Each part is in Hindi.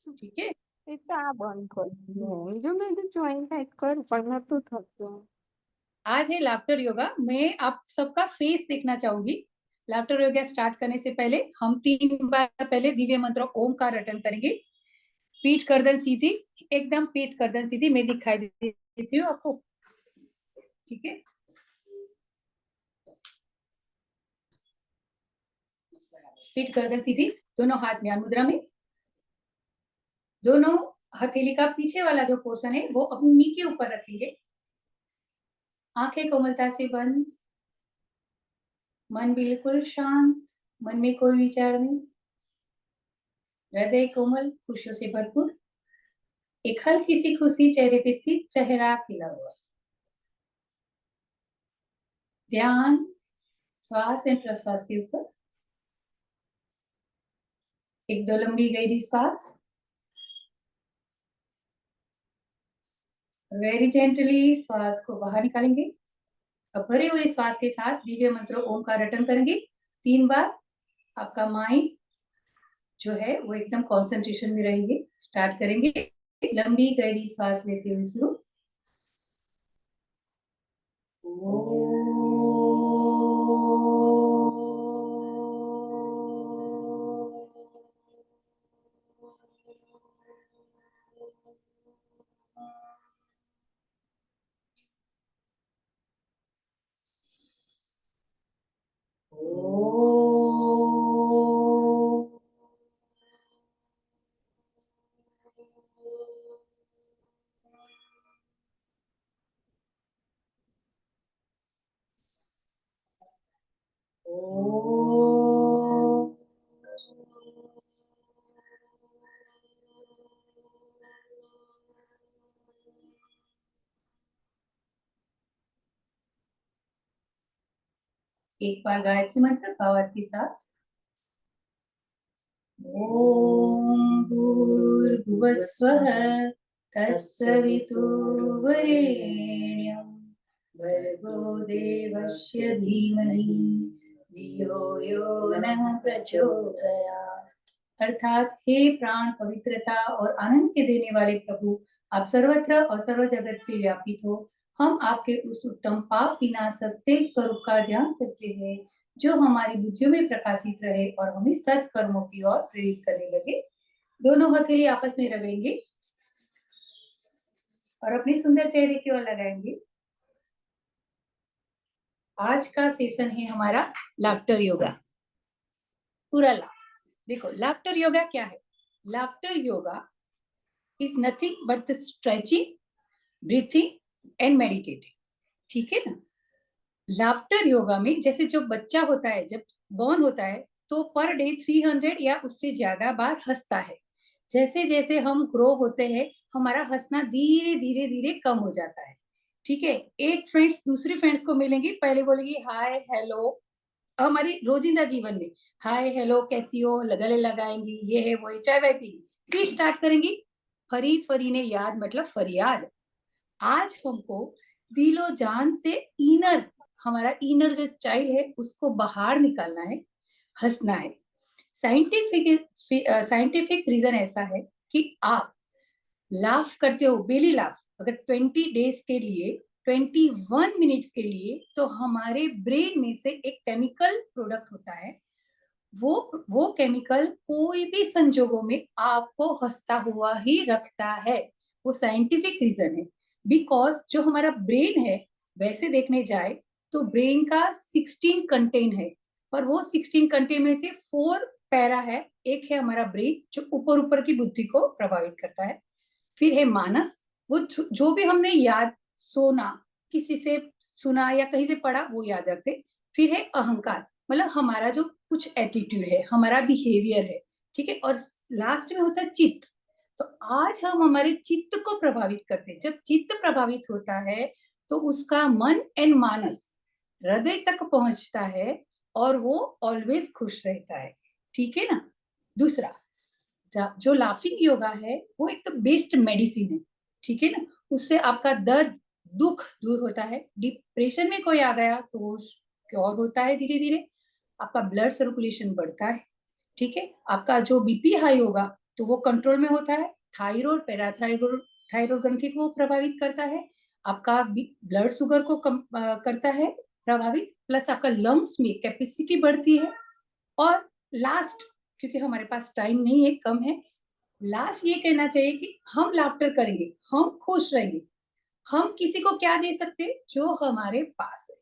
ठीक है। এটা বন্ধ করে जो मैं ज्वाइन कर पढ़ना तो थकते हैं। आज है लाफ्टर योगा। मैं आप सबका फेस देखना चाहूंगी। लाफ्टर योगा स्टार्ट करने से पहले हम 3 बार पहले दिव्य मंत्र ओम का रटन करेंगे। पीठ गर्दन सीधी, एकदम पीठ गर्दन सीधी। मैं दिखाई देती हूँ आपको, ठीक है। पीठ गर्दन सीधी, दोनों हाथ ध्यान मुद्रा में। दोनों हथेली का पीछे वाला जो पोर्शन है वो अपनी नी के ऊपर रखेंगे। आंखें कोमलता से बंद, मन बिल्कुल शांत, मन में कोई विचार नहीं, हृदय कोमल, खुशियों से भरपूर। एक हल्की सी खुशी चेहरे पे स्थित, चेहरा खिला हुआ। ध्यान श्वास एंड प्रश्वास के ऊपर। एक दो लंबी गहरी सांस। वेरी जेंटली श्वास को बाहर निकालेंगे। अब भरे हुए श्वास के साथ दिव्य मंत्र ओम का रटन करेंगे 3 बार। आपका माइंड जो है वो एकदम कंसंट्रेशन में रहेंगे। स्टार्ट करेंगे। लंबी गहरी सांस लेते हुए शुरू। एक बार गायत्री मंत्र भावार्थ के साथ। ओम भूर्भुवस्वः तत्सवितुर्वरेण्यं भर्गो देवस्य धीमहि धियो यो नः प्रचोदयात्। अर्थात हे प्राण पवित्रता और आनंद के देने वाले प्रभु, आप सर्वत्र और सर्व जगत पे व्यापित हो। हम आपके उस उत्तम पाप विनाशक तेज स्वरूप का ध्यान करते हैं जो हमारी बुद्धियों में प्रकाशित रहे और हमें सत्कर्मों की ओर प्रेरित करने लगे। दोनों हथेली आपस में रगड़ेंगे और अपने सुंदर चेहरे की ओर लगाएंगे। आज का सेशन है हमारा लाफ्टर योगा। पूरा लाफ। देखो लाफ्टर योगा क्या है। Laughter yoga is nothing but the stretching, breathing and meditating. ठीक है ना। लाफ्टर योगा में जैसे जो बच्चा होता है, जब बॉर्न होता है तो पर डे 300 या उससे ज्यादा बार हंसता है। जैसे जैसे हम ग्रो होते हैं हमारा हंसना धीरे धीरे धीरे कम हो जाता है। ठीक है। एक फ्रेंड्स दूसरी फ्रेंड्स को मिलेंगी, पहले बोलेगी हाय हेलो। हमारी रोजिंदा जीवन में हाय हेलो कैसी हो, गले लगाएंगी, ये है वो है, चाय वाय पी। फिर स्टार्ट करेंगी फरी फरी ने याद मतलब फरियाद। आज हमको दिलो जान से इनर, हमारा इनर जो चाइल्ड है उसको बाहर निकालना है, हंसना है। साइंटिफिक रीजन ऐसा है कि आप लाफ करते हो, बेली लाफ अगर 20 डेज के लिए, 21 मिनट्स के लिए, तो हमारे ब्रेन में से एक केमिकल प्रोडक्ट होता है। वो केमिकल कोई भी संजोगों में आपको हंसता हुआ ही रखता है। वो साइंटिफिक रीजन है। बिकॉज जो हमारा ब्रेन है, वैसे देखने जाए तो ब्रेन का 16 कंटेन है, और वो 16 कंटेन में से 4 पैरा है। एक है हमारा ब्रेन जो ऊपर ऊपर की बुद्धि को प्रभावित करता है। फिर है मानस, वो जो भी हमने याद, सोना, किसी से सुना या कहीं से पढ़ा वो याद रखते। फिर है अहंकार, मतलब हमारा जो कुछ एटीट्यूड है, हमारा बिहेवियर है। ठीक है। और लास्ट में होता है चित्त। तो आज हम हमारे चित्त को प्रभावित करते हैं। जब चित्त प्रभावित होता है तो उसका मन एंड मानस हृदय तक पहुंचता है और वो ऑलवेज खुश रहता है। ठीक है ना। दूसरा जो लाफिंग योगा है वो एक तो बेस्ट मेडिसिन है। ठीक है ना। उससे आपका दर्द दुख दूर होता है। डिप्रेशन में कोई आ गया तो वो क्योर होता है धीरे धीरे। आपका ब्लड सर्कुलेशन बढ़ता है। ठीक है। आपका जो बीपी हाई होगा तो वो कंट्रोल में होता है। थायराइड, पैराथायराइड, थायराइड ग्रंथि को प्रभावित करता है, आपका ब्लड शुगर को कम करता है प्रभावित, प्लस आपका लंग्स में कैपेसिटी बढ़ती है। और लास्ट, क्योंकि हमारे पास टाइम नहीं है, कम है, लास्ट ये कहना चाहिए कि हम लाफ्टर करेंगे, हम खुश रहेंगे, हम किसी को क्या दे सकते, जो हमारे पास है,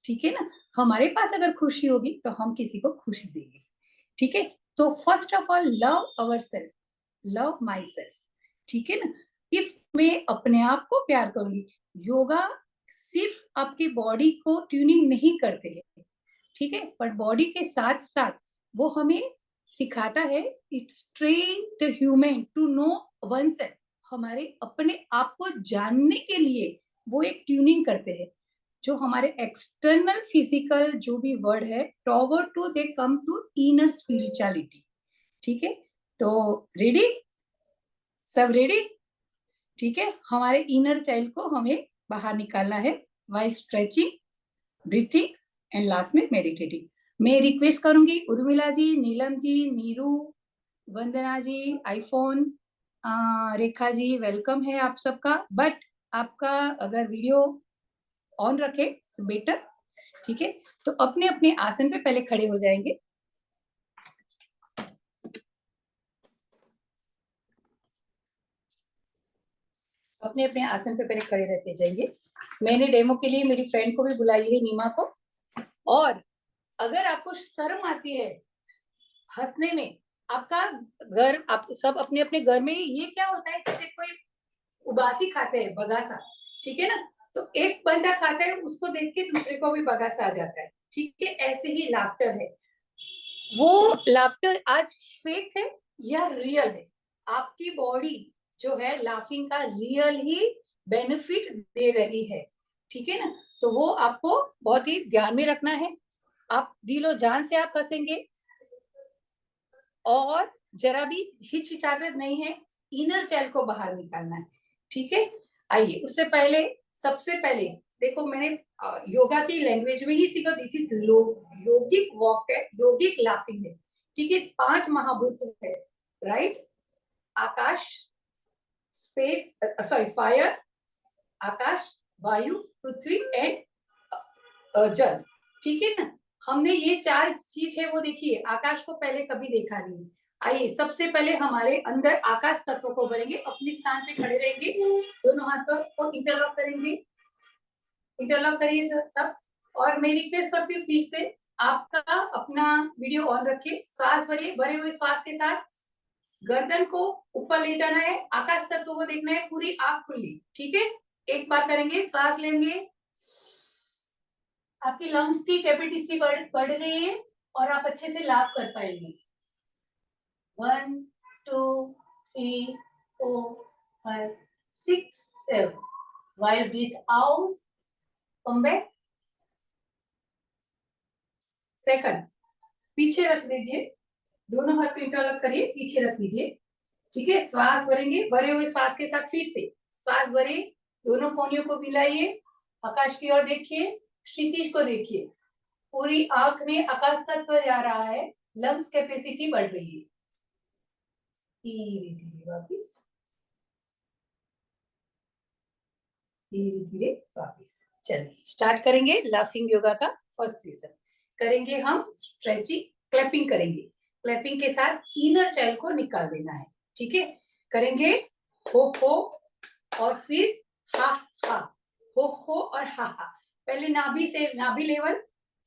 ठीक है ना। हमारे पास अगर खुशी होगी तो हम किसी को खुशी देंगे, ठीक है। तो first of all love our self, love my self, ठीक है ना। इफ मैं अपने आप को प्यार करूंगी, योगा सिर्फ आपकी बॉडी को ट्यूनिंग नहीं करते हैं, ठीक है, पर बॉडी के साथ साथ वो हमें सिखाता है, it's train the human to know one self, हमारे अपने आप को जानने के लिए वो एक ट्यूनिंग करते हैं, जो हमारे एक्सटर्नल फिजिकल जो भी वर्ड है, toward to they come to inner spirituality, ठीक है। तो रेडी, सब रेडी, ठीक है। हमारे इनर चाइल्ड को हमें बाहर निकालना है by stretching, breathing and last में मेडिटेटिंग। मैं रिक्वेस्ट करूंगी उर्मिला जी, नीलम जी, नीरू, वंदना जी, आईफोन, रेखा जी, वेलकम है आप सबका, बट आपका अगर वीडियो ऑन रखे तो बेटर, ठीक है। तो अपने अपने आसन पे पहले खड़े हो जाएंगे, अपने अपने आसन पे पहले खड़े रहते जाएंगे। मैंने डेमो के लिए मेरी फ्रेंड को भी बुलाई है, नीमा को। और अगर आपको शर्म आती है हंसने में, आपका घर, आप सब अपने अपने घर में, ये क्या होता है, जैसे कोई उबासी खाते हैं, बगासा, ठीक है ना, तो एक बंदा खाता है, उसको देख के दूसरे को भी बगासा आ जाता है, ठीक है। ऐसे ही लाफ्टर है, वो लाफ्टर आज फेक है या रियल है, आपकी बॉडी जो है लाफिंग का रियल ही बेनिफिट दे रही है, ठीक है ना। तो वो आपको बहुत ही ध्यान में रखना है। आप दिलो जान से आप हंसेंगे और जरा भी हिचकिचाहट नहीं है, इनर चाइल्ड को बाहर निकालना है, ठीक है। आइए, उससे पहले, सबसे पहले देखो, मैंने योगा की लैंग्वेज में ही सीखा, दिस इज योगिक वॉक है, योगिक लाफिंग है, ठीक है। 5 महाभूत है, राइट, आकाश, स्पेस, सॉरी, फायर, आकाश, वायु, पृथ्वी एंड जल, ठीक है ना। हमने ये 4 चीज है वो देखी है, आकाश को पहले कभी देखा नहीं। आइए, सबसे पहले हमारे अंदर आकाश तत्व को भरेंगे, अपने स्थान पे खड़े रहेंगे, दोनों हाथों को इंटरलॉक करेंगे, इंटरलॉक करिए सब। और मैं रिक्वेस्ट करती हूँ फिर से, आपका अपना वीडियो ऑन रखिए, सांस भरिए, भरे हुए श्वास के साथ गर्दन को ऊपर ले जाना है, आकाश तत्व को देखना है, पूरी आंख खुली, ठीक है। एक बार करेंगे, सांस लेंगे, आपकी लंग्स की कैपेसिटी बढ़ रही है और आप अच्छे से लाभ कर पाएंगे। 1 2 3 4 5 6 7, while breathe out, come back, second, पीछे रख दीजिए, दोनों हाथ को इंटरलॉक करिए, पीछे रख दीजिए, ठीक है। श्वास भरेंगे, भरे हुए श्वास के साथ फिर से श्वास भरे, दोनों कोनियों को मिलाइए, आकाश की ओर देखिए, क्षितिज को देखिए, पूरी आंख में आकाश तत्व जा रहा है, लंग्स कैपेसिटी बढ़ रही है। धीरे धीरे वापिस, धीरे धीरे वापिस। चलिए स्टार्ट करेंगे लाफिंग योगा का फर्स्ट सेशन। करेंगे हम स्ट्रेचिंग, क्लैपिंग करेंगे, क्लैपिंग के साथ इनर चाइल्ड को निकाल देना है, ठीक है। करेंगे हो और फिर हा हा, हो और हा हा। पहले नाभि से, नाभि लेवल,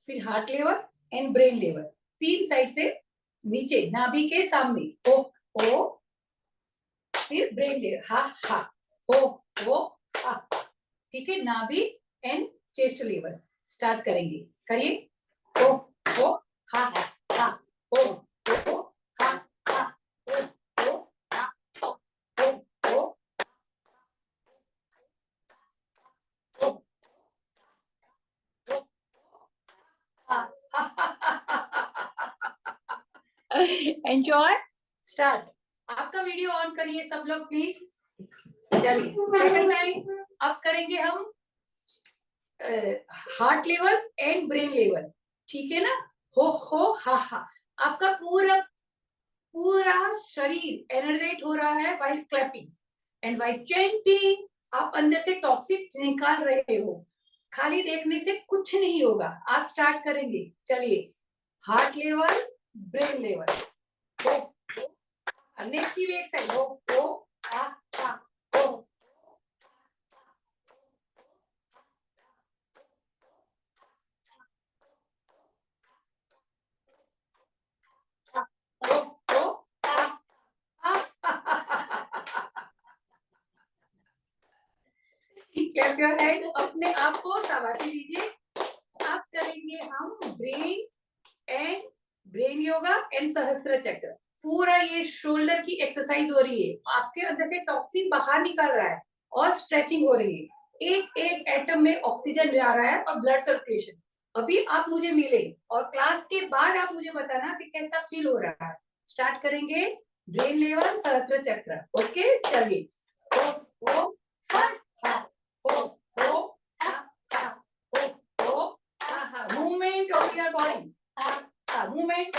फिर heart level and brain level, 3 side से नीचे, नाभि के सामने हो, फिर ब्रेन लेवल, हा हा, हो हा, ठीक है। नाभि एंड चेस्ट लेवल स्टार्ट करेंगे, करिए, हो हा हा, हो हा हा, हो हा, हो एंजॉय, स्टार्ट। आपका वीडियो ऑन करिए सब लोग प्लीज। चलिए सेकंड टाइम अब करेंगे हम heart level and brain level, ठीक है ना। हो हा हा, आपका पूरा पूरा शरीर एनर्जाइज हो रहा है while clapping and while chanting. आप अंदर से टॉक्सिक निकाल रहे हो। खाली देखने से कुछ नहीं होगा। आप स्टार्ट करेंगे। चलिए, heart level, brain level, next की एक साइड हो आ हो क्लैप योर हैंड, अपने आप को शाबाशी दीजिए। अब करेंगे हम ब्रेन योगा एंड सहस्त्र चक्र। पूरा ये शोल्डर की एक्सरसाइज हो रही है। आपके अंदर से टॉक्सिन बाहर निकल रहा है और स्ट्रेचिंग हो रही है। एक एक एटम में ऑक्सीजन जा रहा है और ब्लड सर्कुलेशन। अभी आप मुझे मिले और क्लास के बाद आप मुझे बताना कि कैसा फील हो रहा है। स्टार्ट करेंगे ब्रेन लेवल सहस्त्र चक्र। ओके, चलिए। ओ, ओ, हा, हा, ओ, ओ, movement of your body. Movement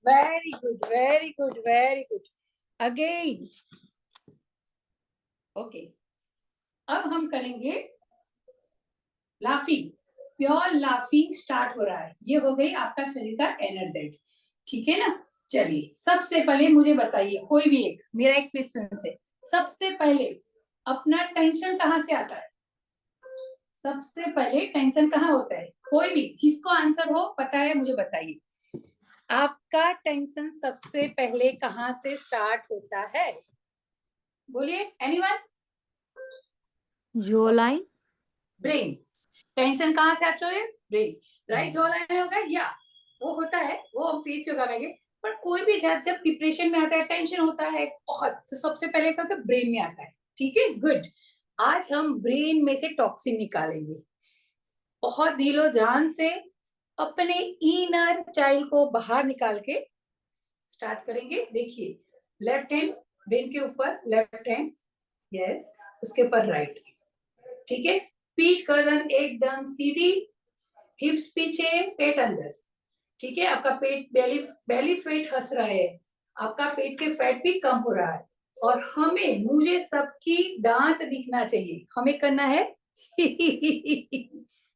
very good, very good, very good. Again. Okay. अब हम करेंगे लाफिंग। प्योर लाफिंग स्टार्ट हो रहा है। ये हो गई आपका शरीर का एनर्जाइज। ठीक है ना। चलिए, सबसे पहले मुझे बताइए, कोई भी एक, मेरा एक क्वेश्चन है। सबसे पहले अपना टेंशन कहाँ से आता है? सबसे पहले टेंशन कहाँ होता है? कोई भी जिसको आंसर हो पता है मुझे बताइए। आपका टेंशन सबसे पहले कहाँ से स्टार्ट होता है? बोलिए, एनीवन? जो लाइन, ब्रेन। टेंशन कहाँ से आता है? Brain, right. जो लाइन होगा या वो होता है, वो हम फेस योगा में। पर कोई भी जब डिप्रेशन में आता है, टेंशन होता है बहुत, तो सबसे पहले क्या ब्रेन में आता है। ठीक है, गुड। आज हम ब्रेन में से टॉक्सिन निकालेंगे बहुत दिलो जान से। अपने इनर चाइल्ड को बाहर निकाल के स्टार्ट करेंगे। देखिए, लेफ्ट हैंड ब्रेन के ऊपर, लेफ्ट हैंड, यस, उसके ऊपर राइट। ठीक है, पीठ गर्दन एकदम सीधी, हिप्स पीछे, पेट अंदर। ठीक है, आपका पेट बेली फैट हंस रहा है। आपका पेट के फैट भी कम हो रहा है। और मुझे सबकी दांत दिखना चाहिए। हमें करना है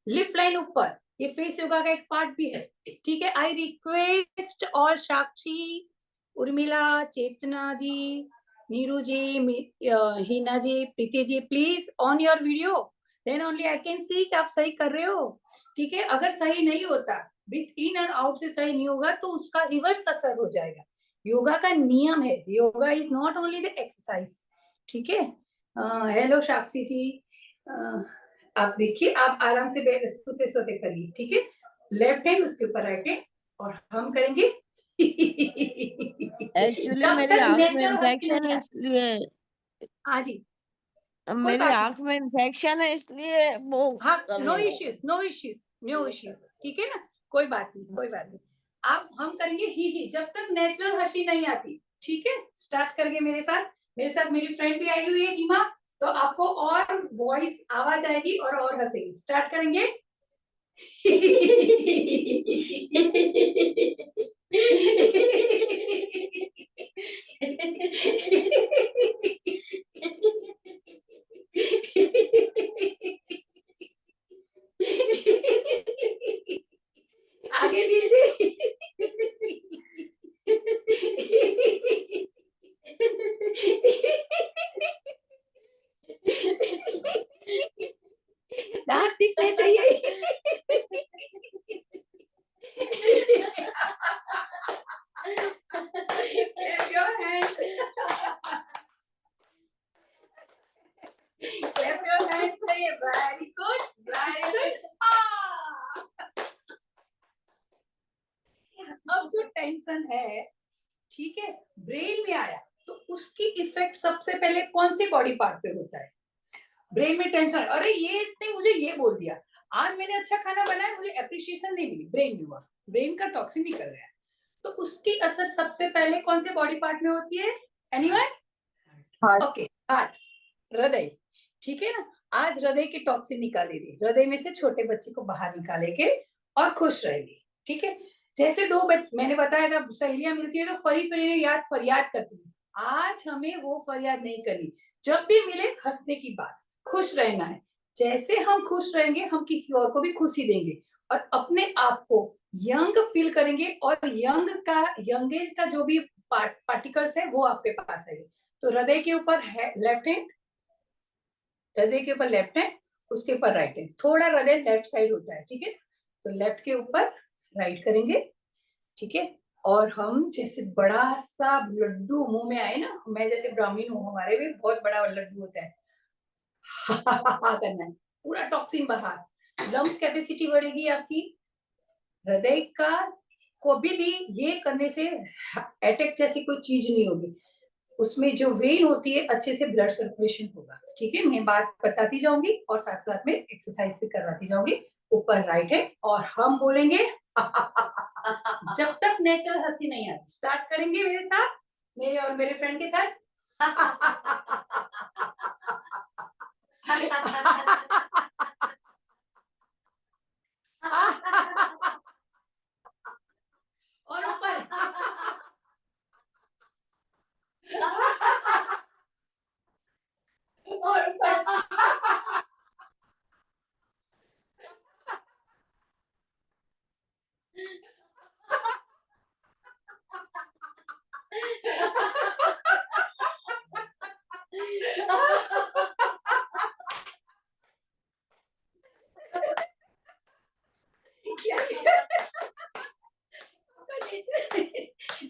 लिफ्ट लाइन ऊपर। ये फेस योगा का एक पार्ट भी है। ठीक है, I request all Sakshi, Urmila, Chetna ji, Neeru ji, Hina ji, Preeti ji, please on your video, then only I can see कि आप सही कर रहे हो। ठीक है, अगर सही नहीं होता, ब्रीथ इन और आउट से सही नहीं होगा, तो उसका रिवर्स असर हो जाएगा। योगा का नियम है। Yoga is not only the exercise. ठीक है। हेलो साक्षी जी, आप देखिए, आप आराम से सोते सोते करिए। ठीक है, लेफ्ट हैंड उसके ऊपर राइट हैंड, और हम करेंगे एक्चुअली जब मेरी तक आंख में नेचुरल हंसी इन्फेक्शन नहीं है आती। इसलिए, हाँ जी, कोई मेरी बात नहीं। आंख में इन्फेक्शन है इसलिए वो हाँ, कर नो रही हूँ। Issues, no issues, no issues. ठीक है ना, कोई बात नहीं, कोई बात नहीं। आप हम करेंगे ही जब तक नेचुरल हंसी नहीं आती। ठीक है, स्टार्ट करके मेरे साथ। मेरे साथ मेरी फ्रेंड भी आई हुई है रीमा, तो आपको और वॉइस आवाज आएगी और हंसेगी। स्टार्ट करेंगे। आगे पीछे। दांत दिखने चाहिए। Clap your hands. Clap your hands. Say very good, very good. अब जो टेंशन है, ठीक है, ब्रेन में आया, तो उसकी इफेक्ट सबसे पहले कौन से बॉडी पार्ट पे होता है? ब्रेन में टेंशन, अरे ये इसने मुझे ये बोल दिया, आज मैंने अच्छा खाना बनाया, मुझे एप्रिशिएशन नहीं मिली, ब्रेन में हुआ। ब्रेन का टॉक्सिन निकल गया, तो उसकी असर सबसे पहले कौन से बॉडी पार्ट में होती है? एनीवन? ओके, हार्ट, हृदय, ठीक है ना। आज हृदय के टॉक्सिन निकाले थे, हृदय में से छोटे बच्चे को बाहर निकालेंगे और खुश रहेंगे, ठीक है। जैसे दो मैंने बताया था सहेलियां मिलती है तो फरी फरी याद फरियाद करती है, आज हमें वो फरियाद नहीं करनी, जब भी मिले हंसने की बात, खुश रहना है। जैसे हम खुश रहेंगे हम किसी और को भी खुशी देंगे और अपने आप को यंग फील करेंगे और यंगेज का जो भी पार्टिकल्स है वो आपके पास आएंगे। तो हृदय के ऊपर है लेफ्ट हैंड, हृदय के ऊपर लेफ्ट हैंड, उसके ऊपर राइट हैंड, थोड़ा हृदय लेफ्ट साइड होता है, ठीक है। तो लेफ्ट के ऊपर राइट करेंगे, ठीक है। और हम जैसे बड़ा सा लड्डू मुंह में आए ना, मैं जैसे ब्राह्मण हूँ, हमारे भी बहुत बड़ा लड्डू होता है करना है, पूरा टॉक्सिन बाहर, लंग्स कैपेसिटी बढ़ेगी आपकी। हृदय का कभी भी ये करने से अटैक जैसी कोई चीज नहीं होगी, उसमें जो वेन होती है अच्छे से ब्लड सर्कुलेशन होगा, ठीक है। मैं बात बताती जाऊंगी और साथ साथ में एक्सरसाइज भी करवाती जाऊंगी। ऊपर राइट है और हम बोलेंगे जब तक नेचुरल हंसी नहीं आती। स्टार्ट करेंगे मेरे साथ, मेरे और मेरे फ्रेंड के साथ और ऊपर और ऊपर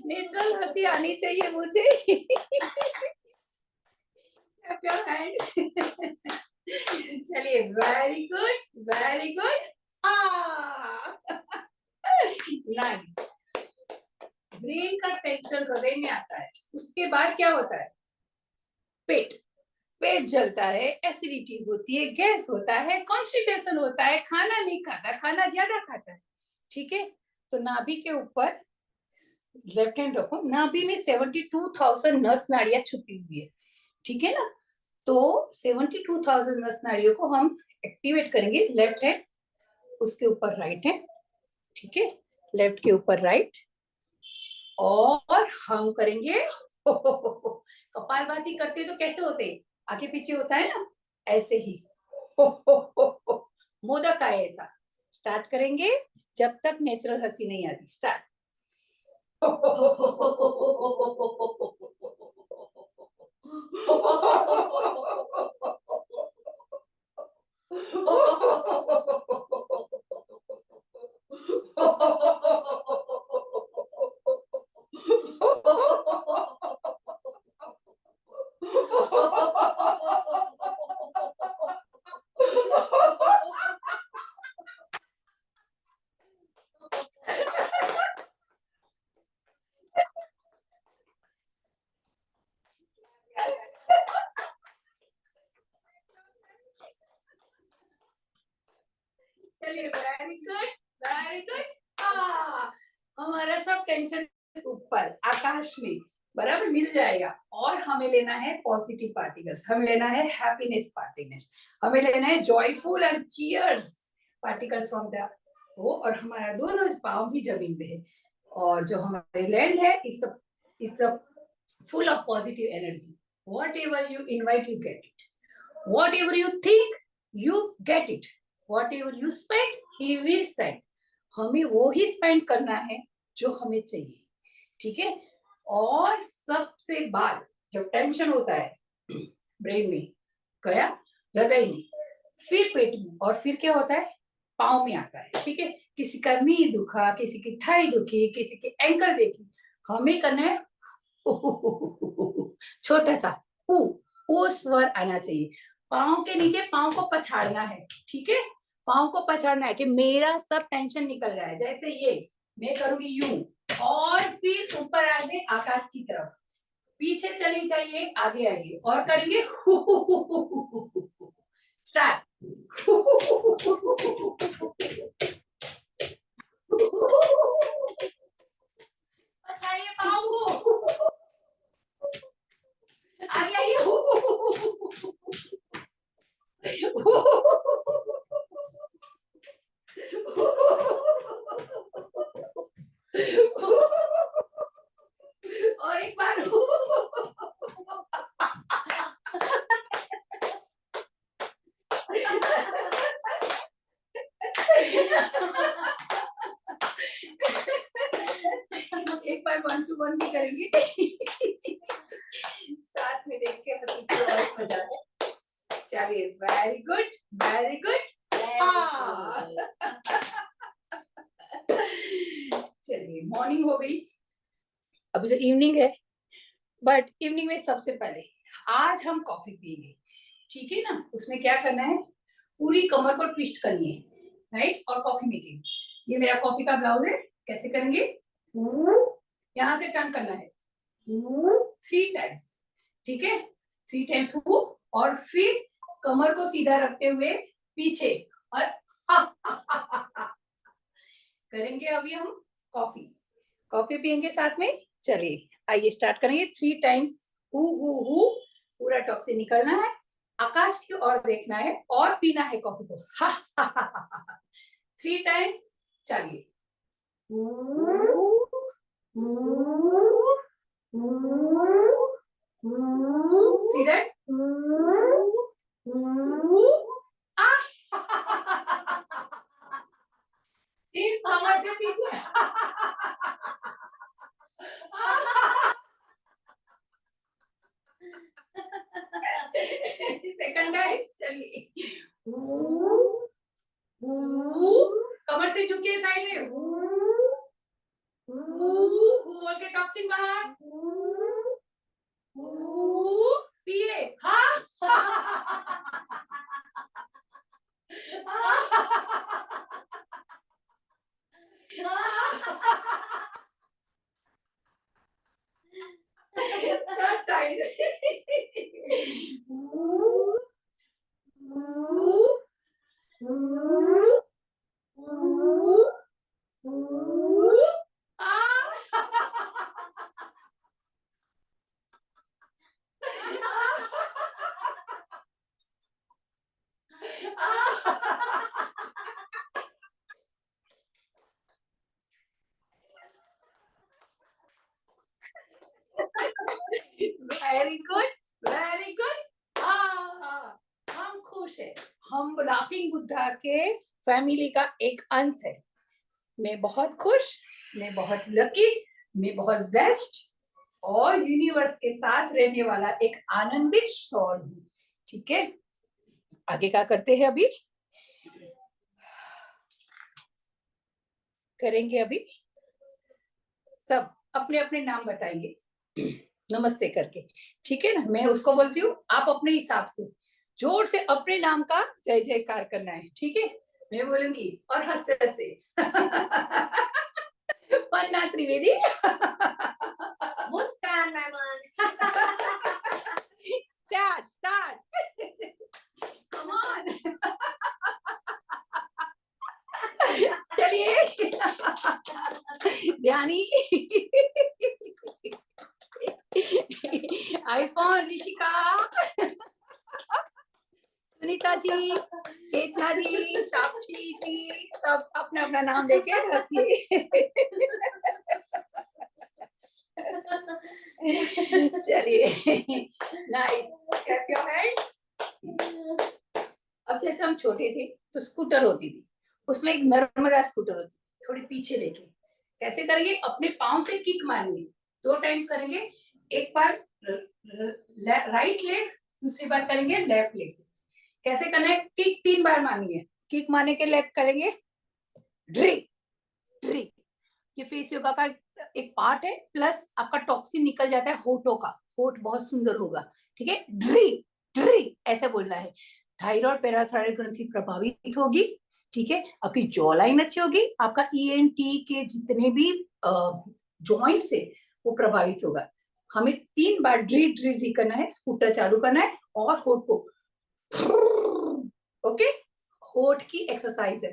नेचुरल हंसी आनी चाहिए मुझे चलिए, very good very good, nice. Brain का टेंशन हृदय में आता है, उसके बाद क्या होता है? पेट, पेट जलता है, एसिडिटी होती है, गैस होता है, कॉन्स्टिपेशन होता है, खाना नहीं खाता, खाना ज्यादा खाता है, ठीक है। तो नाभि के ऊपर लेफ्ट हैंड रखो, नाभि में 72,000 नस नाड़ियां छुपी हुई है, ठीक है ना। तो 72,000 नस नाड़ियों को हम एक्टिवेट करेंगे, लेफ्ट हैंड, उसके ऊपर राइट हैंड, ठीक है। लेफ्ट के ऊपर राइट, और हम करेंगे कपालभाति करते तो कैसे होते? आगे पीछे होता है ना, ऐसे ही मोदक आए ऐसा। स्टार्ट करेंगे जब तक नेचुरल हंसी नहीं आती। स्टार्ट चलिए, वेरी गुड वेरी गुड। हमारा सब टेंशन ऊपर आकाश में बराबर मिल जाएगा, और हमें लेना है पॉजिटिव पार्टिकल्स, हमें लेना है हैप्पीनेस पार्टिकल्स, हमें लेना है joyful and cheers particles from the वो, और हमारा दोनों पाँव भी जमीन पे है, और जो हमारे लैंड है इस full of positive energy. What ever you invite you get it, whatever you think you get it, whatever you spend he will send। हमें वो ही स्पेंड करना है जो हमें चाहिए, ठीक है। और सबसे बाद जब टेंशन होता है ब्रेन में गया, हृदय में, फिर पेट में, और फिर क्या होता है? पाँव में आता है, ठीक है। किसी का नी दुखा, किसी की थाई दुखी, किसी की एंकल देखी, हमें करना है छोटा सा ओ स्वर आना चाहिए। पाँव के नीचे पाँव को पछाड़ना है, ठीक है। पाँव को पछाड़ना है कि मेरा सब टेंशन निकल गया है। जैसे ये मैं करूंगी यूं, और फिर ऊपर आगे आकाश की तरफ, पीछे चली जाइए, आगे आइए, और करेंगे स्टार्ट पछाड़िए पाँव को, आगे आइए। और एक बार। एक बार 1 to 1 भी करेंगे। साथ में देख के हंसी तो और मजा है। चलिए, वेरी गुड, वेरी गुड। चलिए, मॉर्निंग हो गई, अभी तो इवनिंग है, बट इवनिंग में सबसे पहले आज हम कॉफी पिएंगे, ठीक है ना। उसमें क्या करना है, पूरी कमर को ट्विस्ट करनी है, राइट, और कॉफी मेकिंग। ये मेरा कॉफी का ब्लाउज है, कैसे करेंगे, यहाँ से टर्न करना है 3 टाइम्स, ठीक है, 3 टाइम्स और फिर कमर को सीधा रखते हुए पीछे और करेंगे। अभी हम कॉफी पियेंगे साथ में। चलिए, आइए स्टार्ट करेंगे। 3 टाइम्स हु हु हु, पूरा टॉक्सिन निकलना है, आकाश की ओर देखना है और पीना है कॉफी को। 3 टाइम्स। चलिए, see that? कमर से पीछे। Second time. चलिए, कमर से झुकिए साइड में, बोल के टॉक्सिन बाहर, पिए। Third time. Very good, very good. हम खुश है, हम लाफिंग बुद्धा के फैमिली का एक अंश है। मैं बहुत खुश, मैं बहुत लकी, मैं बहुत ब्लेस्ड और यूनिवर्स के साथ रहने वाला एक आनंदित सोल हूँ, ठीक है। आगे क्या करते हैं, अभी करेंगे, अभी सब अपने अपने नाम बताएंगे नमस्ते करके, ठीक है ना। मैं उसको बोलती हूँ, आप अपने हिसाब से जोर से अपने नाम का जय जयकार करना है, ठीक है। मैं बोलूंगी और हंसते हंसते पन्ना त्रिवेदी, मुस्कान मेमन, स्टार्ट कम ऑन। चलिए, ध्यानी, आईफोन ऋषिका, सुनीता जी, चेतना जी, साक्षी जी, सब अपना अपना नाम लेके हंसिए। चलिए, नाइस, क्लैप योर हैंड्स। अब जैसे हम छोटे थे तो स्कूटर होती थी, उसमें एक नर्मदा स्कूटर होती थी, थोड़ी पीछे लेके कैसे करेंगे, अपने पाँव से किक मारेंगे, 2 टाइम्स करेंगे। एक बार राइट लेग, दूसरी बार करेंगे लेफ्ट लेग से। कैसे करना है, किक 3 बार मारनी है, किक मारने के लेग करेंगे ड्री ड्री। ये फेस योगा का एक पार्ट है, प्लस आपका टॉक्सिन निकल जाता है होठों का, होठ बहुत सुंदर होगा, ठीक है। ड्री ड्री ऐसे बोलना है। थायराइड पैराथायराइड ग्रंथि प्रभावित होगी, ठीक है। आपकी जॉ लाइन अच्छी होगी, आपका ईएनटी के जितने भी जॉइंट्स है वो प्रभावित होगा। हमें 3 बार ड्री ड्री ड्री करना है, स्कूटर चालू करना है और होठ को, ओके, होठ की एक्सरसाइज है।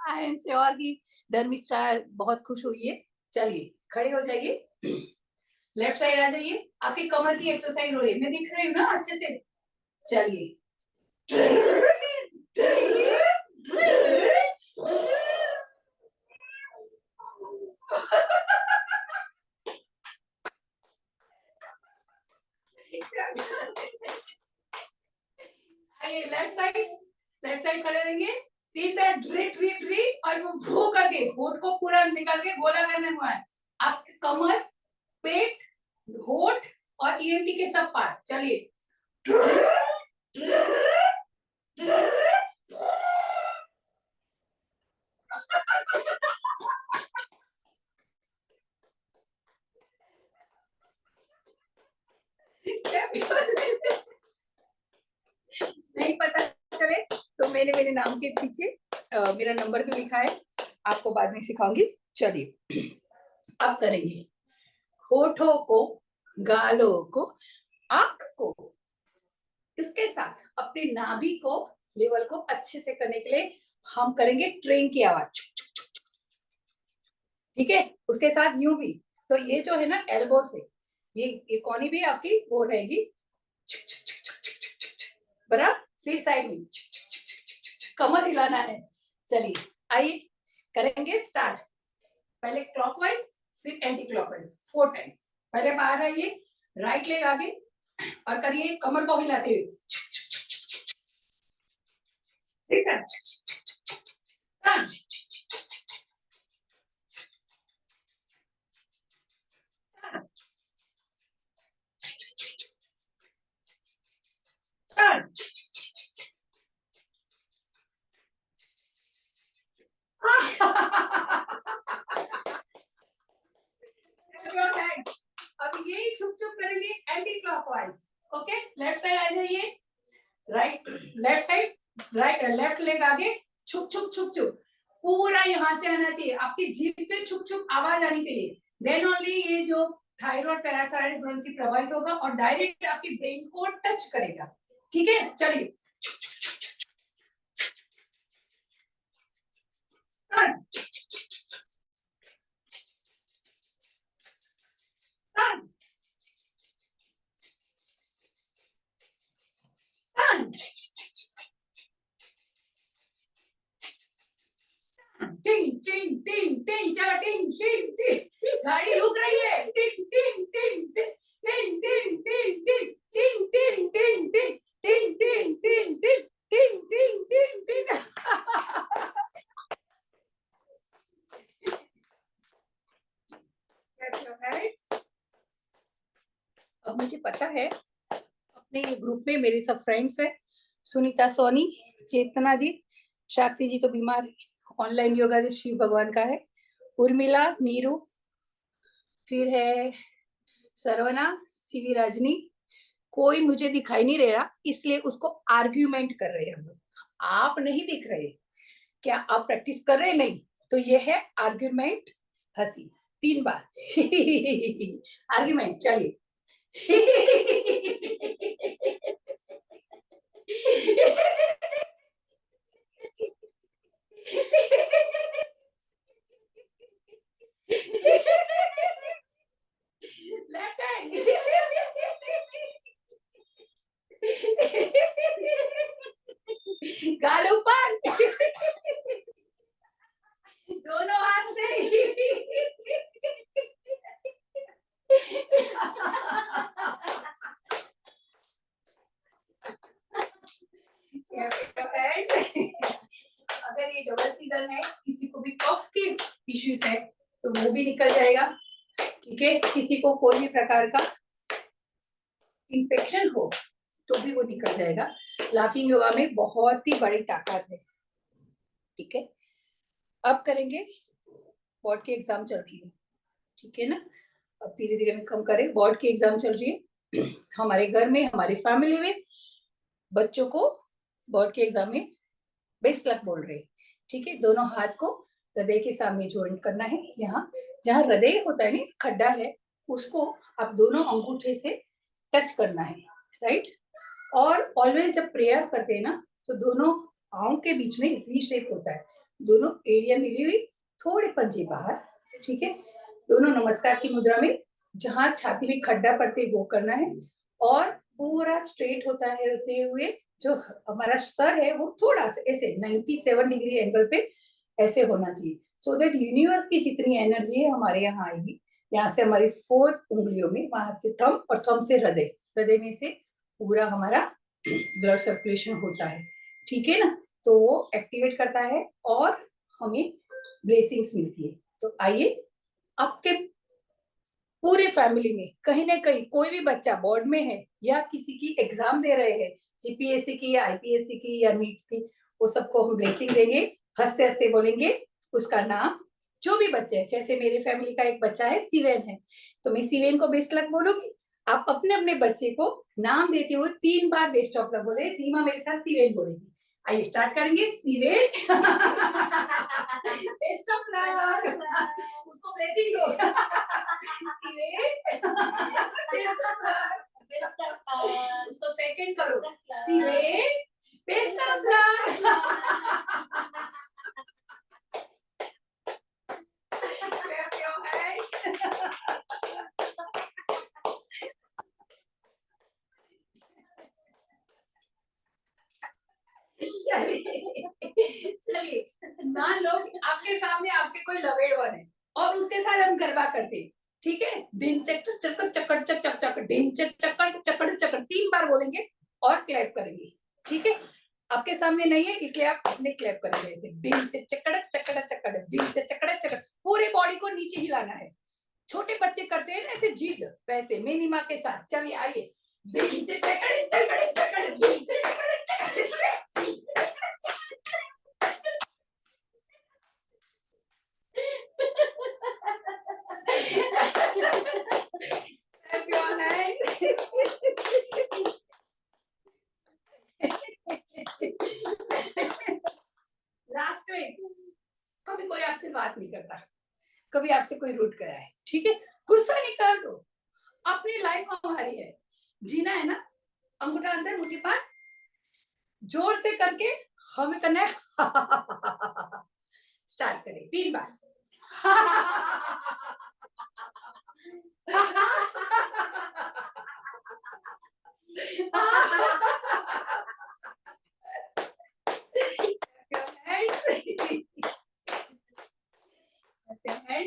आई एम श्योर कि धर्मिष्ठा बहुत खुश हुई है। चलिए खड़े हो जाइए, लेफ्ट साइड आ जाइए, आपकी कमर की एक्सरसाइज हो रही है, मैं दिख रही हूँ ना अच्छे से। चलिए आइए लेफ्ट साइड खड़े रहेंगे, 3 पैर ड्री ड्री ड्री और वो भू करके होठ को पूरा निकाल के गोला करने हुआ है। आपकी कमर, पेट, होठ और ईएनटी के सब पार्ट। चलिए नहीं पता चले तो मैंने मेरे नाम के पीछे मेरा नंबर भी लिखा है, आपको बाद में सिखाऊंगी। चलिए अब करेंगे होठों को, गालों को, आंख को, इसके साथ अपनी नाभि को लेवल को अच्छे से करने के लिए हम करेंगे ट्रेन की आवाज, ठीक है। उसके साथ यूं भी, तो ये जो है ना एल्बो से ये कोनी भी आपकी वो रहेगी बराबर। फिर साइड में कमर हिलाना है। चलिए आइए करेंगे स्टार्ट। पहले क्लॉकवाइज फिर एंटी क्लॉकवाइज 4 टाइम्स। पहले बाहर आइए, राइट लेग आगे और करिए कमर को हिलाते हुए, ठीक है। अब यही छुप छुप करेंगे anti clockwise. Okay, left side आ जाइए, right left side, right left leg आगे, छुप छुप छुप छुप पूरा यहाँ से आना चाहिए, आपकी जीभ से छुप छुप आवाज आनी चाहिए। देन ओनली ये जो थायराइड पैराथायराइड ग्रंथि प्रभावित होगा और डायरेक्ट आपकी ब्रेन को टच करेगा, ठीक है। चलिए टिंग टिंग टिंग टिंग, चलो टिंग टिंग टिंग, गाड़ी रुक रही है, टिंग टिंग टिंग टिंग टिंग टिंग टिंग टिंग टिंग टिंग टिंग टिंग टिंग टिंग टिंग टिंग टिंग टिंग। अब मुझे पता है अपने ये ग्रुप में मेरे सब फ्रेंड्स हैं, सुनीता सोनी, चेतना जी, साक्षी जी तो बीमार, ऑनलाइन योगा जो शिव भगवान का है, उर्मिला, नीरू, फिर है सरवना, सीवी राजनी, कोई मुझे दिखाई नहीं रहा इसलिए उसको आर्ग्यूमेंट कर रहे हैं हम लोग। आप नहीं दिख रहे, क्या आप प्रैक्टिस कर रहे? नहीं, तो ये है आर्ग्यूमेंट, हंसी 3 बार आर्ग्यूमेंट। चलिए लेफ्ट हैंड गाल ऊपर दोनों हाथ से अगर ये डबल सीजन है, किसी को भी कफ के इश्यूज है तो वो भी निकल जाएगा, ठीक है। किसी को कोई भी प्रकार का इंफेक्शन हो तो भी वो निकल जाएगा। लाफिंग योगा में बहुत ही बड़ी ताकत है, ठीक है। अब करेंगे, बोर्ड की एग्जाम चल रही है, ठीक है ना। अब धीरे धीरे में कम करें, बोर्ड की एग्जाम चल रही है हमारे घर में, हमारी फैमिली में बच्चों को बोर्ड के एग्जाम में बेस्ट लक बोल रहे, ठीक है। दोनों हाथ को हृदय के सामने ज्वाइंट करना है, यहाँ जहाँ हृदय होता है ना, खड्डा है, उसको आप दोनों अंगूठे से टच करना है, राइट। और ऑलवेज जब प्रेयर करते हैं ना तो दोनों पाँव के बीच में वी शेप होता है, दोनों एरिया मिली हुई, थोड़े पंजे बाहर, ठीक है। दोनों नमस्कार की मुद्रा में, जहां छाती में खड्डा पड़ते वो करना है, और पूरा स्ट्रेट होता है होते हुए जो हमारा सर है वो थोड़ा सा ऐसे 97 डिग्री एंगल पे ऐसे होना चाहिए, सो दैट यूनिवर्स की जितनी एनर्जी है हमारे यहाँ आएगी, यहाँ से हमारी 4 उंगलियों में, वहां से थंब और थंब से हृदय, हृदय में से पूरा हमारा ब्लड सर्कुलेशन होता है, ठीक है ना। तो वो एक्टिवेट करता है और हमें ब्लेसिंग्स मिलती है। तो आइए, आपके पूरे फैमिली में कहीं ना कहीं कोई भी बच्चा बोर्ड में है या किसी की एग्जाम दे रहे हैं, जीपीएससी की या आईपीएससी की या नीट्स की, वो सबको हम ब्लेसिंग देंगे, हंसते हंसते बोलेंगे उसका नाम। जो भी बच्चे हैं, जैसे मेरे फैमिली का एक बच्चा है सिवेन है, तो मैं सिवेन को बेस्ट लक बोलूंगी। आप अपने अपने बच्चे को नाम देते हुए 3 बार बेस्ट ऑफ लक बोले। दीमा मेरे साथ सिवेन बोलेगी। आइए स्टार्ट करेंगे। सिवेन बेस्ट ऑफ लक, उसको ब्लेसिंग दो। उसको सेकंड करो। Shiven best of luck. चलिए मान लो आपके सामने आपके कोई लवेड वन है और उसके साथ हम गरबा करते हैं, ठीक है। दिन चक्कर चक्कर चक्कर चक चक चक, दिन चक्कर चक्कर चक्कर 3 बार बोलेंगे और क्लैप करेंगे, ठीक है। आपके सामने नहीं है इसलिए आप अपने क्लैप करेंगे ऐसे, दिन से चक्कर चक्कर चक्कर, दिन से चक्कर चक्कर, पूरे बॉडी को नीचे हिलाना है। छोटे बच्चे करते हैं ना ऐसे जिद, वैसे मेरी माँ के साथ। चलिए आइए, दिन से चक्कर चक्कर चक्कर, दिन से चक्कर चक्कर। लास्ट में कभी कोई आपसे बात नहीं करता, कभी आपसे कोई रूट करा है, ठीक है, गुस्सा निकाल दो। अपनी लाइफ हमारी है, जीना है ना। अंगूठा अंदर मुट्ठी पार, जोर से करके हमें करना है। स्टार्ट करें 3 बार।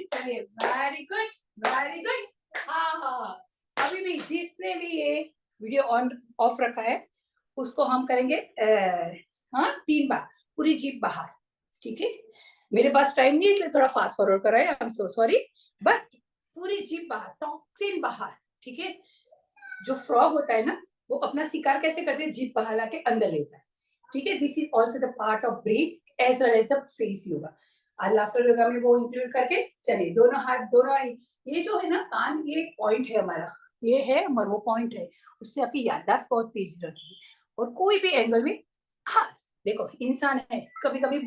चलिए, वेरी गुड वेरी गुड। हाँ हाँ, अभी भी जिसने भी ये वीडियो ऑन ऑफ रखा है उसको हम करेंगे हाँ 3 बार, पूरी जीप बाहर, ठीक है। मेरे पास टाइम नहीं है इसलिए थोड़ा फास्ट फॉरवर्ड कर रहा है, I am so sorry, but पूरी जीप बाहर, टॉक्सिन बाहर, ठीक है। जो फ्रॉग होता है ना वो अपना शिकार कैसे करते हैं, जीप बाहर लाके अंदर लेता है, ठीक है। This is also the part of brain as well as the face yoga. आज लाफ्टर योगा में वो इंक्लूड करके चलिए, दोनों हाथ दोनों, ये जो है ना कान, ये पॉइंट है हमारा, ये है मर्वो पॉइंट है, उससे आपकी याददाश्त बहुत तेज रहती है। और कोई भी एंगल में, हाँ देखो इंसान है, कभी कभी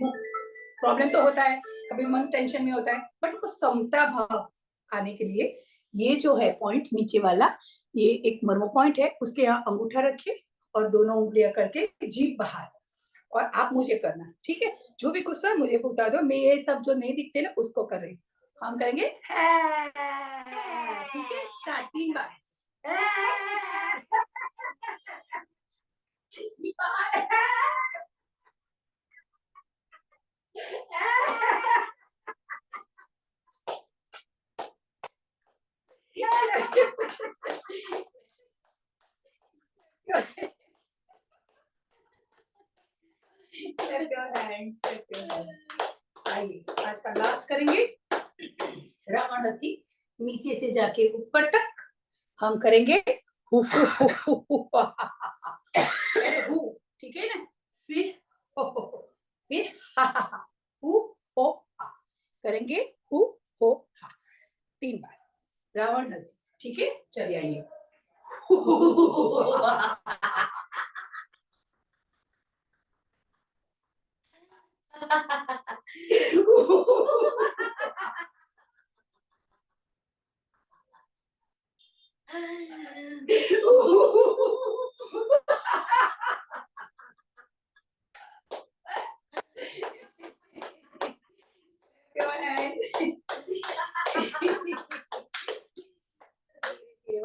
प्रॉब्लम तो होता है, कभी मन टेंशन में होता है, बट वो समता भाव आने के लिए ये जो है पॉइंट नीचे वाला, ये एक मर्मो पॉइंट है, उसके यहाँ अंगूठा रखिए और दोनों उंगलियां करके जीभ बाहर, और आप मुझे करना, ठीक है। जो भी गुस्सा मुझे बता दो, मैं ये सब जो नहीं दिखते ना उसको कर रही हूँ। हम करेंगे, ठीक है, स्टार्ट 3 बार। आइए आज का लास्ट करेंगे रावण हसी, नीचे से जाके ऊपर तक हम करेंगे। ठीक है ना, फिर फिर करेंगे 3 बार रावण हसी, ठीक है। चलिए आइए।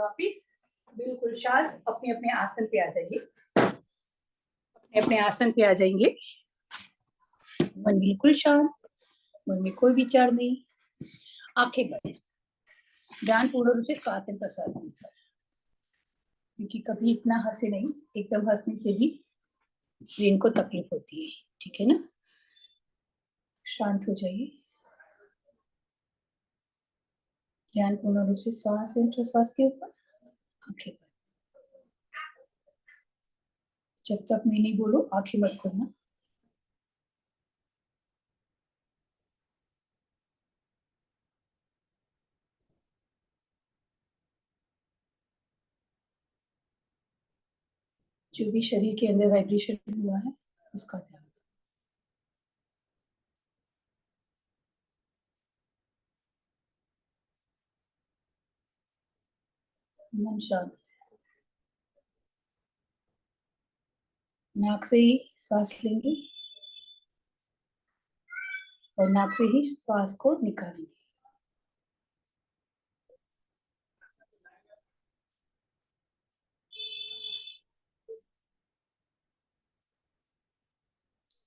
वापिस बिल्कुल शांत अपने अपने आसन पे आ जाइए, अपने आसन पे आ जाएंगे। मन बिल्कुल शांत, मन में कोई विचार नहीं, आंखें बंद, ध्यान पूर्ण रूप से श्वास एवं प्रश्वास पर, क्योंकि कभी इतना हंसे नहीं, एकदम हंसने से भी ब्रेन को तकलीफ होती है, ठीक है ना। शांत हो जाइए, ध्यान पूर्ण रूप से श्वास एवं प्रश्वास के ऊपर, आंखें बंद। जब तक मैं नहीं बोलूं आंखें मत खोलना। जो भी शरीर के अंदर वाइब्रेशन हुआ है उसका ध्यान। मन शांत, नाक से ही सांस लेंगे और नाक से ही श्वास को निकालेंगे।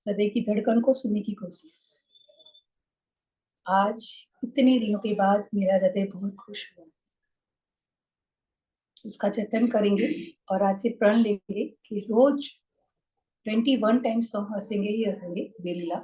हृदय की धड़कन को सुनने की कोशिश। आज इतने दिनों के बाद मेरा हृदय बहुत खुश हुआ, उसका जतन करेंगे और आज से प्रण लेंगे कि रोज 21 टाइम्स तो हंसेंगे ही हंसेंगे बेलीला।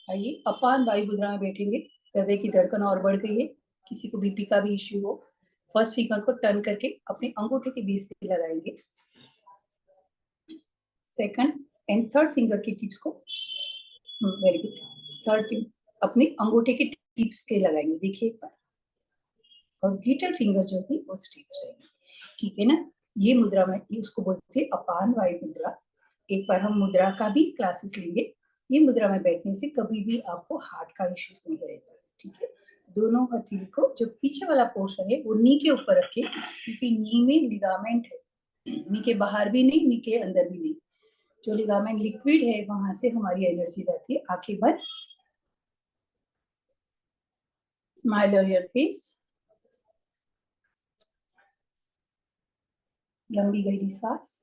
आइए अपान वायु मुद्रा में बैठेंगे। हृदय की धड़कन और बढ़ गई है, किसी को बीपी का भी इश्यू हो, फर्स्ट फिंगर को टर्न करके अपने अंगूठे के बीच पे लगाएंगे। सेकंड एंड थर्ड फिंगर की टिप्स को, वेरी गुड, थर्ड टिप अपने अंगूठे के टिप्स के लगाएंगे, देखिए एक बार, और लिटिल फिंगर जो है वो स्ट्रेट रहेंगे, ठीक है ना। ये मुद्रा में उसको बोलते हैं अपान वायु मुद्रा। एक बार हम मुद्रा का भी क्लासेस लेंगे। ये मुद्रा में बैठने से कभी भी आपको हार्ट का इश्यूज नहीं रहता, ठीक है। दोनों हथेली को जो पीछे वाला पोर्शन है वो नी के ऊपर रखें, क्योंकि नी में लिगामेंट है, नी के बाहर भी नहीं, नी के अंदर भी नहीं। जो लिगामेंट लिक्विड है वहां से हमारी एनर्जी जाती है। आंखें बंद, स्माइल ऑन योर फेस, लंबी गहरी सांस,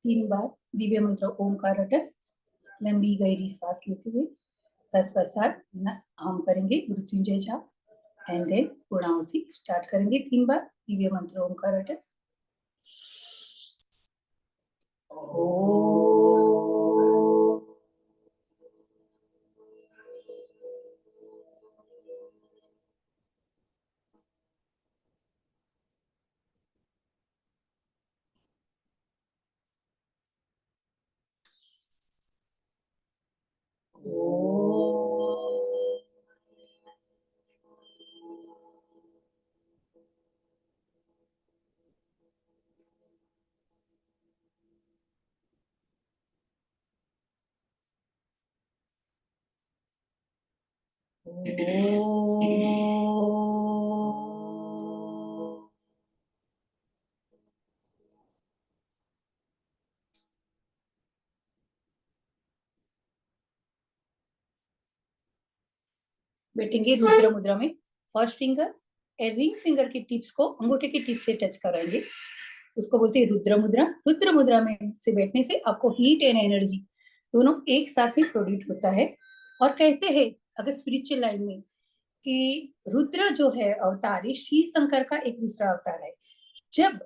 3 बार दिव्य मंत्र ओमकार रटन, लंबी गहरी सांस लेते हुए तत्पश्चात हम करेंगे मृत्युंजय जाप एंड देन पूर्णाहुति स्टार्ट करेंगे। 3 बार दिव्य मंत्र ओमकार रटन। बैठेंगे रुद्र मुद्रा में। फर्स्ट फिंगर रिंग फिंगर की टिप्स को अंगूठे की टिप्स से टच कराएंगे, उसको बोलते हैं रुद्र मुद्रा। रुद्र मुद्रा में से बैठने से आपको हीट एंड एनर्जी दोनों एक साथ में प्रोड्यूस होता है। और कहते हैं अगर स्पिरिचुअल लाइन में कि रुद्र जो है अवतार है शिव शंकर का एक दूसरा अवतार है। जब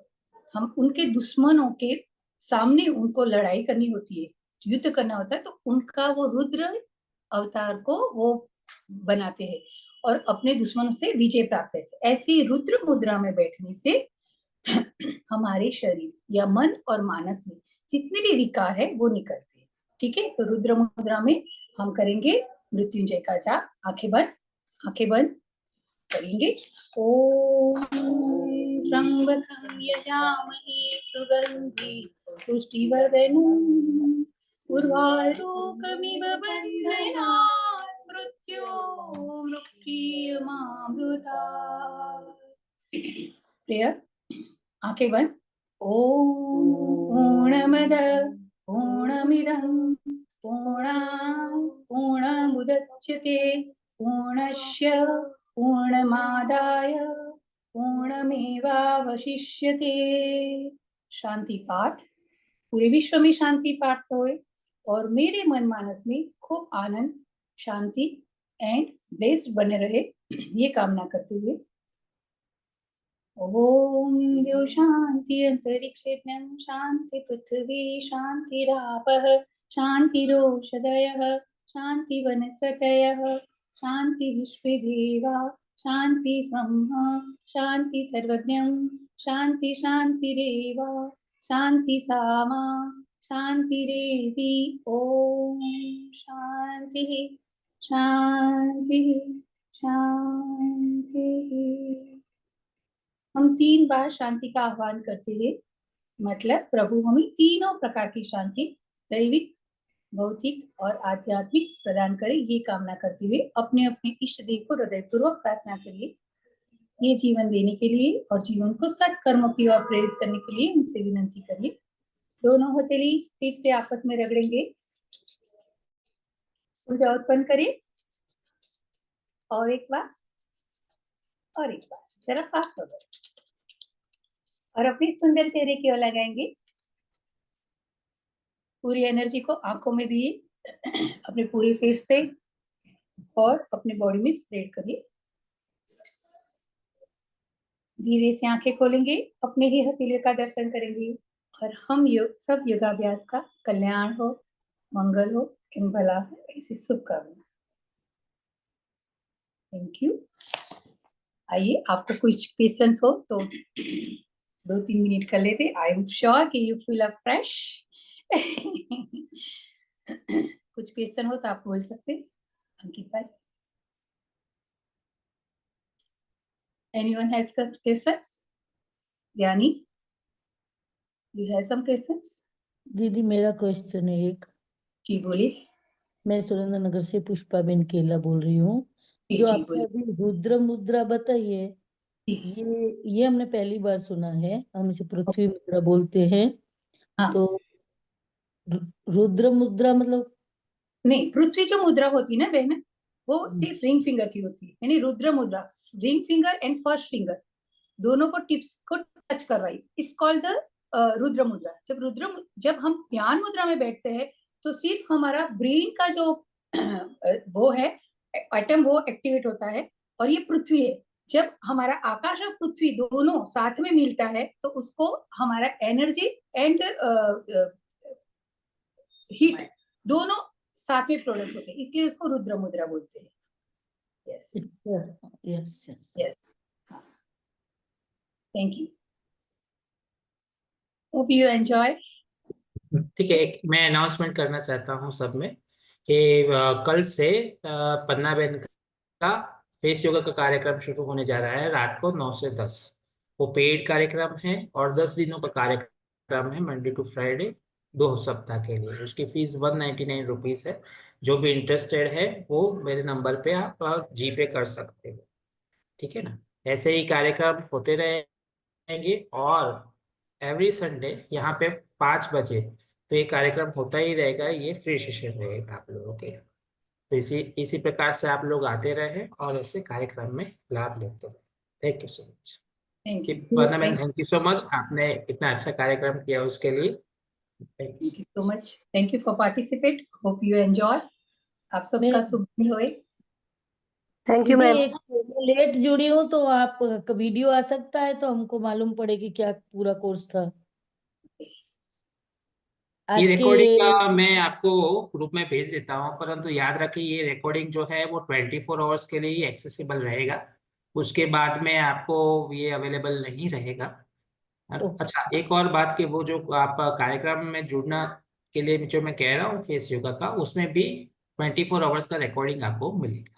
हम उनके दुश्मनों के सामने उनको लड़ाई करनी होती है, युद्ध करना होता है, तो उनका वो रुद्र अवतार को वो बनाते हैं और अपने दुश्मनों से विजय प्राप्त है। ऐसी रुद्र मुद्रा में बैठने से हमारे शरीर या मन और मानस में जितने भी विकार है वो निकलते हैं, ठीक है। तो रुद्र मुद्रा में हम करेंगे मृत्युंजय का जाप। आंखें बंद करेंगे। ओम त्र्यंबकं यजामहे सुगंधि पुष्टिवर्धनम् उर्वारुकमिव बन्धनात् मृत्योर्मुक्षीयमामृतात्। प्रेयर, आंखें बंद। ओम पूर्णमद पूर्णमिदं पूर्णात् पूर्णमुदच्यते पूर्णस्य पूर्णमादाय पूर्णमेवावशिष्यते। शांति पाठ। पूरे विश्व में शांति पाठ होए और मेरे मन मानस में खूब आनंद, शांति एंड ब्लेस्ड बने रहे, ये कामना करते हुए ओम द्यौ शांति अंतरिक्षेऽज्ञं शांति पृथ्वी शांतिरापः शांतिरोषधयः शांति वनस्पतयः शांति विश्वे देवा शांति ब्रह्म शांति सर्वज्ञं शांति शांतिरेव शांति सामा शांतिरेति। ओम शांति शांति शांति। हम 3 बार शांति का आह्वान करते हैं, मतलब प्रभु हमें तीनों प्रकार की शांति, दैविक, भौतिक और आध्यात्मिक प्रदान करे, ये कामना करते हुए अपने अपने इष्ट देव को हृदयपूर्वक प्रार्थना करिए ये जीवन देने के लिए और जीवन को सत्कर्मों की ओर प्रेरित करने के लिए उनसे विनंती करिए। दोनों हथेली फिर से आपस में रगड़ेंगे, ऊर्जा उत्पन्न करें और एक बार और एक बार, जरा फास्ट हो जाए और अपने सुंदर चेहरे की ओर लगाएंगे। पूरी एनर्जी को आंखों में दिए, अपने पूरे फेस पे और अपने बॉडी में स्प्रेड करिए। धीरे से आंखें खोलेंगे, अपने ही हथेलियों का दर्शन करेंगे और हम सब योगाभ्यास का कल्याण हो, मंगल हो, भला हो, ऐसी शुभकामना। Thank you. आइए, आपको कुछ क्वेश्चंस हो तो 2-3 मिनट कर लेते। आई एम श्योर कि यू फील फ्रेश। कुछ क्वेश्चन हो तो आप बोल सकते हैं। अंकित भाई, anyone has some questions? यानी you have some questions? दीदी मेरा क्वेश्चन है एक। जी बोलिए। मैं सुरेंद्रनगर से पुष्पाबेन केला बोल रही हूँ। जी जो जी आपने बोलिए। अभी रुद्र मुद्रा बताई है, जी ये हमने पहली बार सुना है। हम इसे पृथ्वी मुद्रा बोलते हैं। हाँ। तो रुद्र मुद्रा मतलब नहीं, पृथ्वी जो मुद्रा होती है ना बहन, वो सिर्फ रिंग फिंगर की होती है, यानी रुद्र मुद्रा। Ring finger and first finger दोनों को टिप्स को टच करवाई, इट्स कॉल्ड द रुद्र मुद्रा। जब हम ध्यान मुद्रा में बैठते हैं तो सिर्फ हमारा ब्रेन का जो वो है एटम, वो एक्टिवेट होता है और ये पृथ्वी है। जब हमारा आकाश और पृथ्वी दोनों साथ में मिलता है तो उसको हमारा एनर्जी एंड हीट दोनों साथ में प्रोडक्ट होते हैं, इसलिए उसको रुद्र मुद्रा बोलते हैं। Yes yes yes. Thank you. Hope you enjoy. ठीक है, मैं अनाउंसमेंट करना चाहता हूँ सब में कि कल से पन्ना बहन का फेस योगा का कार्यक्रम शुरू होने जा रहा है रात को 9 से 10। वो पेड कार्यक्रम है और 10 दिनों का कार्यक्रम है, मंडे टू फ्राइडे, 2 सप्ताह के लिए। उसकी फीस 199 रुपीज़ है। जो भी इंटरेस्टेड है वो मेरे नंबर पे आप जीपे कर सकते हो, ठीक है ना। ऐसे ही कार्यक्रम होते रहेंगे और एवरी संडे यहाँ पे 5 बजे तो ये कार्यक्रम होता ही रहेगा। ये फ्री सेशन रहेगा आप लोगों के। तो इसी प्रकार से आप लोग आते रहे और ऐसे कार्यक्रम में लाभ लेते रहे। Thank you so much. Thank you thank you so much, आपने इतना अच्छा कार्यक्रम किया उसके लिए। Thank you so much. Thank you for participate. Hope you enjoy. आप सबका शुभ दिन होए। Thank you ma'am. लेट जुड़ी हूँ तो आप वीडियो आ सकता है तो हमको मालूम पड़े कि क्या पूरा कोर्स था ये आज रिकॉर्डिंग के। का मैं आपको ग्रुप में भेज देता हूँ, परंतु याद रखिए ये रिकॉर्डिंग जो है वो 24 आवर्स के लिए ही एक्सेसिबल रहेगा। उसके बाद में आपको ये अवेलेबल नहीं रहेगा। अच्छा, एक और बात कि वो जो आप कार्यक्रम में जुड़ना के लिए जो मैं कह रहा हूँ फेस योगा का, उसमें भी 24 आवर्स का रिकॉर्डिंग आपको मिलेगा।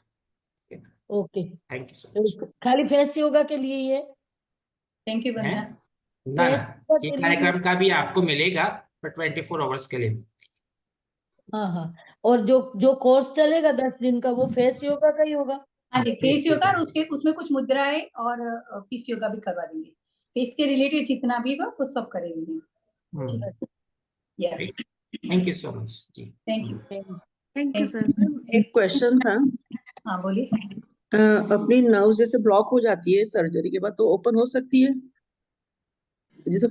Okay, thank you so much. खाली फेस योगा के लिए ही है? थैंक यू वंदना। ना फेस ना, योगा ये के लिए कार्यक्रम का भी आपको मिलेगा पर 24 आवर्स के लिए। हाँ हाँ। और जो जो कोर्स चलेगा 10 दिन का वो फेस योगा का ही होगा? हाँ जी, ठीक फेस है, योगा ठीक और है। उसके उसमें कुछ मुद्राएं और पीस योगा भी करवा देंगे। फेस के रिलेटेड जितना भी होगा वो सब करेंगे। जी, yeah right, thank you so much जी। Thank you. Thank you sir. Ma'am एक क्वेश्चन था, हाँ बोलिए। अपनी नर्व जैसे ब्लॉक हो जाती है सर्जरी के बाद तो ओपन हो सकती है जैसे